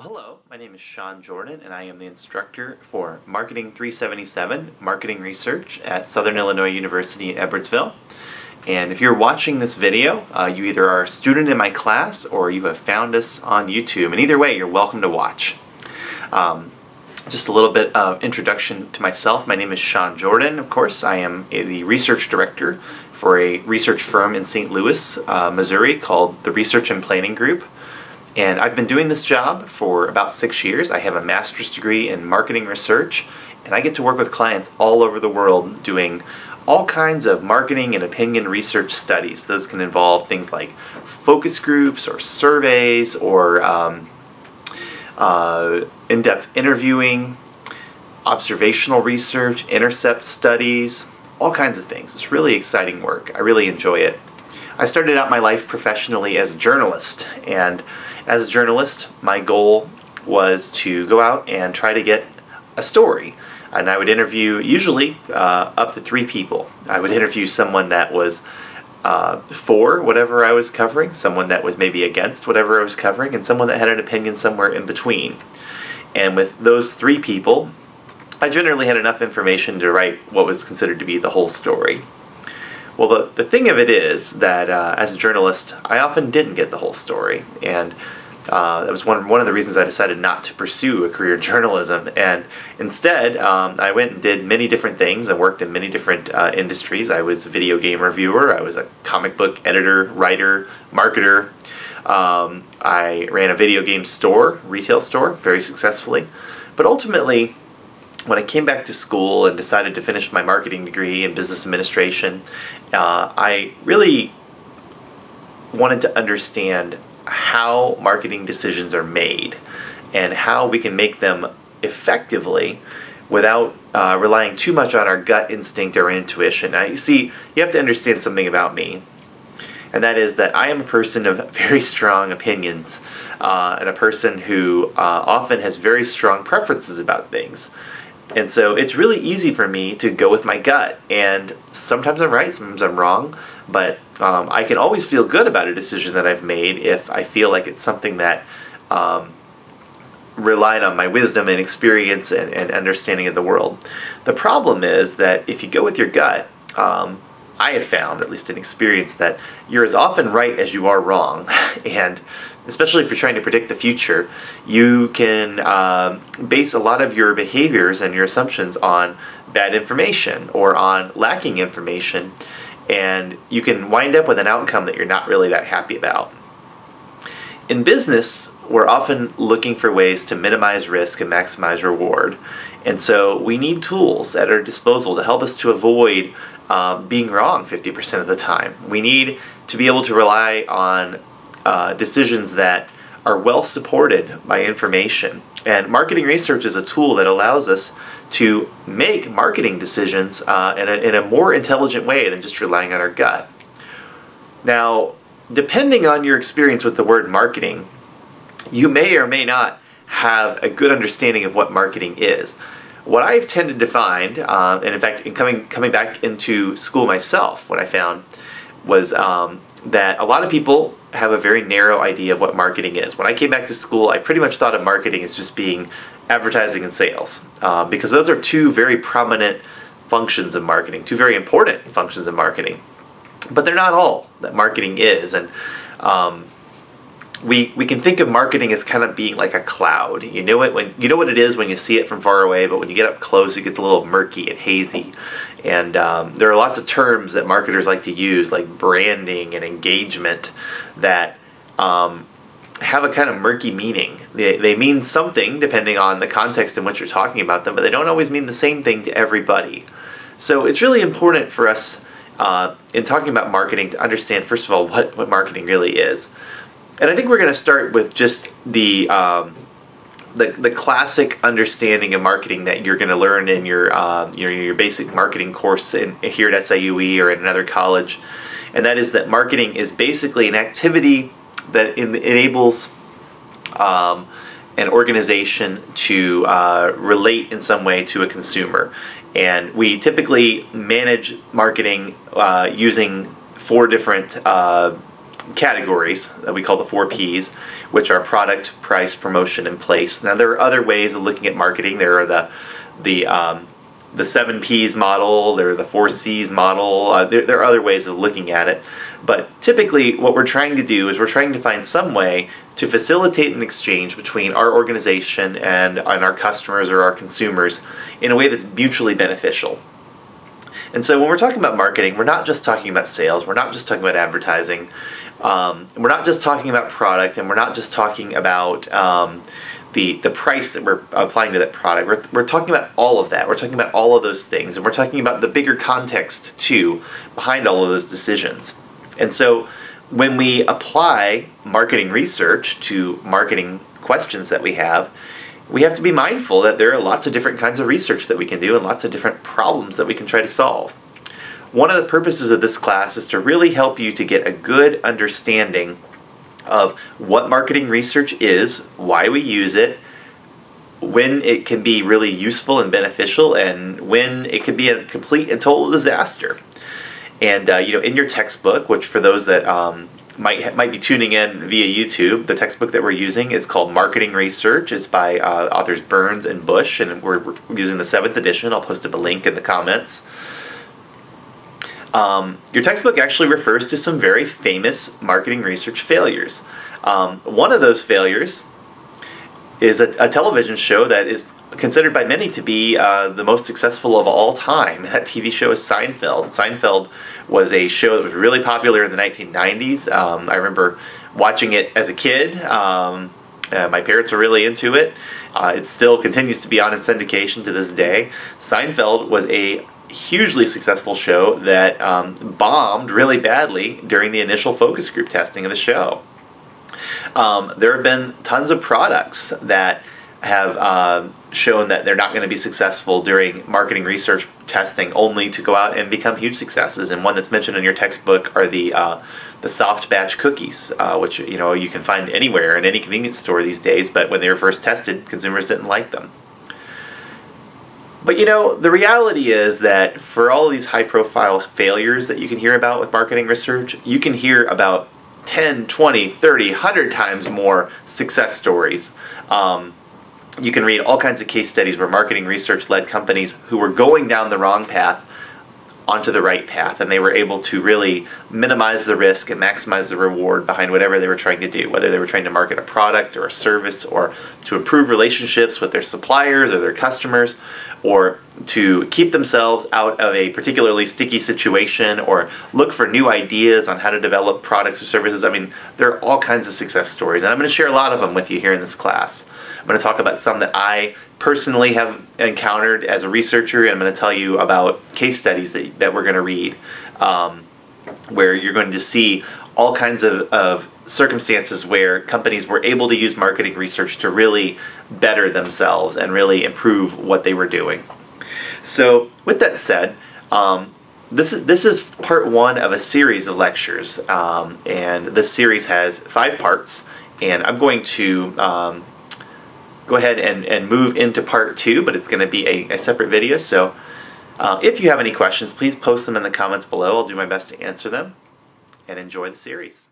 Well, hello, my name is Sean Jordan, and I am the instructor for Mkt377 Marketing Research at Southern Illinois University in Edwardsville. And if you're watching this video, you either are a student in my class or you have found us on YouTube. And either way, you're welcome to watch. Just a little bit of introduction to myself. My name is Sean Jordan. Of course, I am the research director for a research firm in St. Louis, Missouri called the Research and Planning Group. And I've been doing this job for about 6 years. I have a master's degree in marketing research, and I get to work with clients all over the world doing all kinds of marketing and opinion research studies. Those can involve things like focus groups or surveys or in-depth interviewing, observational research, intercept studies, all kinds of things. It's really exciting work. I really enjoy it. I started out my life professionally as a journalist, and as a journalist, my goal was to go out and try to get a story. And I would interview usually up to 3 people. I would interview someone that was for whatever I was covering, someone that was maybe against whatever I was covering, and someone that had an opinion somewhere in between. And with those 3 people, I generally had enough information to write what was considered to be the whole story. Well, the thing of it is that as a journalist, I often didn't get the whole story, and that was one of the reasons I decided not to pursue a career in journalism. And instead, I went and did many different things. I worked in many different industries. I was a video game reviewer. I was a comic book editor, writer, marketer. I ran a video game store, retail store, very successfully. But ultimately, when I came back to school and decided to finish my marketing degree in business administration, I really wanted to understand how marketing decisions are made and how we can make them effectively without relying too much on our gut instinct or intuition. Now, you see, you have to understand something about me, and that is that I am a person of very strong opinions and a person who often has very strong preferences about things. And so it's really easy for me to go with my gut, and sometimes I'm right, sometimes I'm wrong, but I can always feel good about a decision that I've made if I feel like it's something that relied on my wisdom and experience and understanding of the world. The problem is that if you go with your gut, I have found, at least in experience, that you're as often right as you are wrong. And especially if you're trying to predict the future, you can base a lot of your behaviors and your assumptions on bad information or on lacking information, and you can wind up with an outcome that you're not really that happy about. In business, we're often looking for ways to minimize risk and maximize reward, and so we need tools at our disposal to help us to avoid being wrong 50% of the time. We need to be able to rely on decisions that are well supported by information. And marketing research is a tool that allows us to make marketing decisions in a more intelligent way than just relying on our gut. Now, depending on your experience with the word marketing, you may or may not have a good understanding of what marketing is. What I've tended to find, and in fact, in coming back into school myself, what I found was that a lot of people have a very narrow idea of what marketing is. When I came back to school, I pretty much thought of marketing as just being advertising and sales, because those are 2 very prominent functions of marketing, 2 very important functions of marketing. But they're not all that marketing is, and we can think of marketing as kind of being like a cloud. You know what it is when you see it from far away, but when you get up close, it gets a little murky and hazy. And there are lots of terms that marketers like to use, like branding and engagement, that have a kind of murky meaning. They mean something depending on the context in which you're talking about them, but they don't always mean the same thing to everybody. So it's really important for us in talking about marketing to understand, first of all, what marketing really is. And I think we're going to start with just the classic understanding of marketing that you're going to learn in your basic marketing course here at SIUe or in another college, and that is that marketing is basically an activity that enables an organization to relate in some way to a consumer. And we typically manage marketing using 4 different categories that we call the 4 Ps. which are product, price, promotion, and place. Now there are other ways of looking at marketing. There are the 7 P's model, there are the 4 C's model, there are other ways of looking at it. But typically what we're trying to do is we're trying to find some way to facilitate an exchange between our organization and our customers or our consumers in a way that's mutually beneficial. And so when we're talking about marketing, we're not just talking about sales, we're not just talking about advertising, we're not just talking about product, and we're not just talking about the price that we're applying to that product. We're talking about all of that. We're talking about all of those things, and we're talking about the bigger context too behind all of those decisions. And so when we apply marketing research to marketing questions that we have to be mindful that there are lots of different kinds of research that we can do and lots of different problems that we can try to solve. One of the purposes of this class is to really help you to get a good understanding of what marketing research is, why we use it, when it can be really useful and beneficial, and when it can be a complete and total disaster. And in your textbook, which for those that might be tuning in via YouTube, the textbook that we're using is called Marketing Research. It's by authors Burns and Bush, and we're using the 7th edition. I'll post up a link in the comments. Your textbook actually refers to some very famous marketing research failures. One of those failures is a television show that is considered by many to be the most successful of all time. That TV show is Seinfeld. Seinfeld was a show that was really popular in the 1990s. I remember watching it as a kid. My parents were really into it. It still continues to be on in syndication to this day. Seinfeld was a hugely successful show that bombed really badly during the initial focus group testing of the show. There have been tons of products that have shown that they're not going to be successful during marketing research testing, only to go out and become huge successes. And one that's mentioned in your textbook are the soft batch cookies, which you can find anywhere in any convenience store these days. But when they were first tested, consumers didn't like them. But the reality is that for all of these high-profile failures that you can hear about with marketing research, you can hear about 10, 20, 30, 100 times more success stories. You can read all kinds of case studies where marketing research led companies who were going down the wrong path onto the right path, and they were able to really minimize the risk and maximize the reward behind whatever they were trying to do, whether they were trying to market a product or a service, or to improve relationships with their suppliers or their customers, or to keep themselves out of a particularly sticky situation, or look for new ideas on how to develop products or services. I mean, there are all kinds of success stories, and I'm going to share a lot of them with you here in this class. I'm going to talk about some that I personally have encountered as a researcher, and I'm going to tell you about case studies that we're going to read, where you're going to see all kinds of circumstances where companies were able to use marketing research to really better themselves and really improve what they were doing. So with that said, this is part 1 of a series of lectures, and this series has 5 parts, and I'm going to go ahead and move into part 2, but it's going to be a separate video. So if you have any questions, please post them in the comments below. I'll do my best to answer them, and enjoy the series.